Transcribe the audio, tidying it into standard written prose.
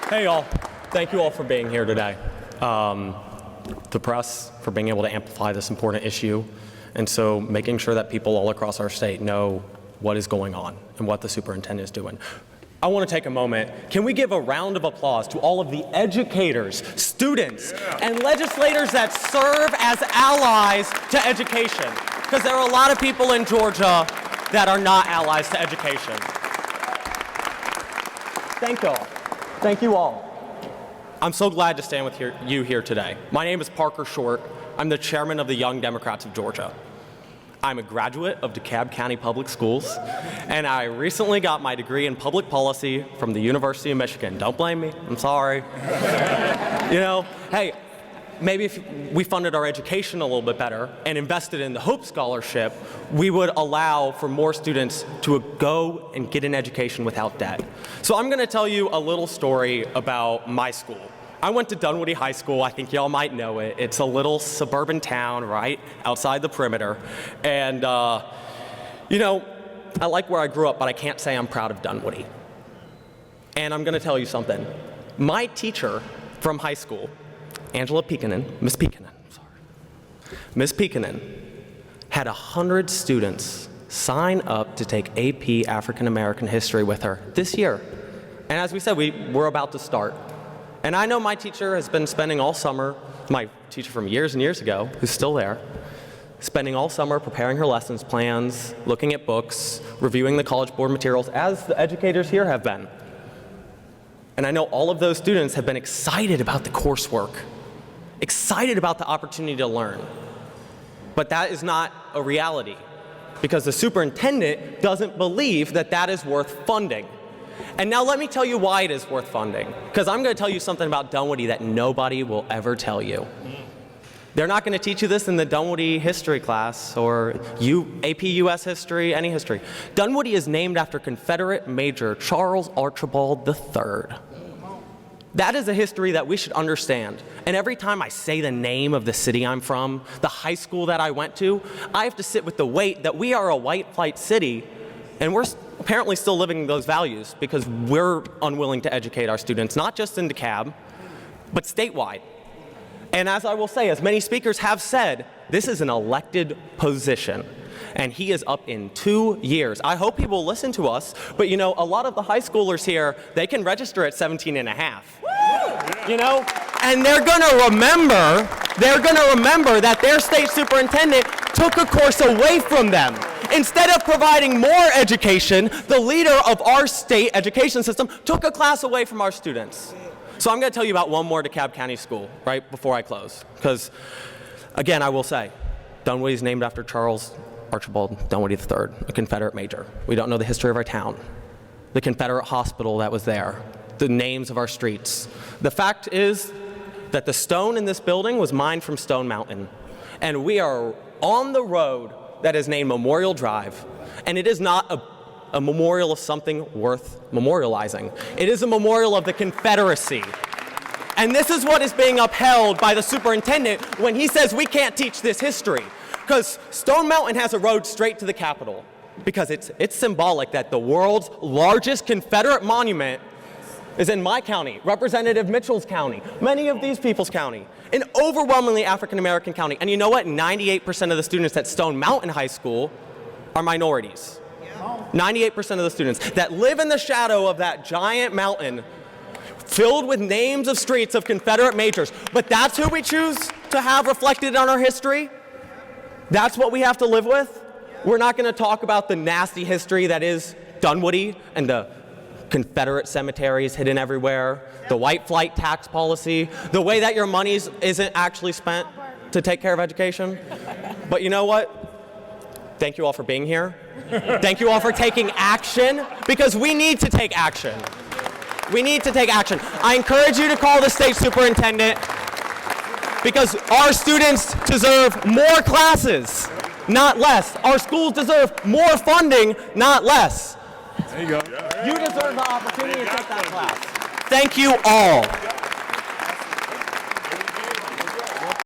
Hey all, thank you all for being here today. The press for being able to amplify this important issue, and so making sure that people all across our state know what is going on and what the superintendent is doing. I want to take a moment. Can we give a round of applause to all of the educators, students, and legislators that serve as allies to education? Because there are a lot of people in Georgia that are not allies to education. Thank you all. Thank you all. I'm so glad to stand with you here today. My name is Parker Short. I'm the chairman of the Young Democrats of Georgia. I'm a graduate of DeKalb County Public Schools, and I recently got my degree in public policy from the University of Michigan. Don't blame me, I'm sorry. You know, hey, maybe if we funded our education a little bit better and invested in the Hope Scholarship, we would allow for more students to go and get an education without debt. So I'm going to tell you a little story about my school. I went to Dunwoody High School. I think y'all might know it. It's a little suburban town right outside the perimeter. And, you know, I like where I grew up, but I can't say I'm proud of Dunwoody. And I'm going to tell you something. My teacher from high school, Miss Peekinen, had 100 students sign up to take AP African American History with her this year. And as we said, we're about to start. And I know my teacher has been spending all summer, my teacher from years and years ago, who's still there, spending all summer preparing her lessons plans, looking at books, reviewing the College Board materials, as the educators here have been. And I know all of those students have been excited about the coursework, excited about the opportunity to learn. But that is not a reality, because the superintendent doesn't believe that that is worth funding. And now let me tell you why it is worth funding, because I'm going to tell you something about Dunwoody that nobody will ever tell you. They're not going to teach you this in the Dunwoody history class or AP US history, any history. Dunwoody is named after Confederate Major Charles Archibald III. That is a history that we should understand. And every time I say the name of the city I'm from, the high school that I went to, I have to sit with the weight that we are a white flight city, and we're apparently still living those values because we're unwilling to educate our students, not just in DeKalb, but statewide. And as I will say, as many speakers have said, this is an elected position, and he is up in 2 years. I hope he will listen to us, but you know, a lot of the high schoolers here, they can register at 17 and a half. You know, and they're gonna remember that their state superintendent took a course away from them. Instead of providing more education, the leader of our state education system took a class away from our students. So I'm going to tell you about one more DeKalb County school right before I close. Because, again, I will say, Dunwoody is named after Charles Archibald Dunwoody III, a Confederate major. We don't know the history of our town, the Confederate hospital that was there, the names of our streets. The fact is that the stone in this building was mined from Stone Mountain. And we are on the road that is named Memorial Drive, and it is not a memorial of something worth memorializing. It is a memorial of the Confederacy. And this is what is being upheld by the superintendent when he says we can't teach this history. Because Stone Mountain has a road straight to the Capitol, because it's symbolic that the world's largest Confederate monument is in my county, Representative Mitchell's county, many of these people's county, an overwhelmingly African-American county. And you know what? 98% of the students at Stone Mountain High School are minorities. 98% of the students that live in the shadow of that giant mountain filled with names of streets of Confederate majors. But that's who we choose to have reflected on our history? That's what we have to live with? We're not going to talk about the nasty history that is Dunwoody and the Confederate cemeteries hidden everywhere, the white flight tax policy, the way that your money isn't actually spent to take care of education. But you know what? Thank you all for being here. Thank you all for taking action, because we need to take action. We need to take action. I encourage you to call the state superintendent, because our students deserve more classes, not less. Our schools deserve more funding, not less. There you go. You deserve the opportunity to take that class. Thank you all.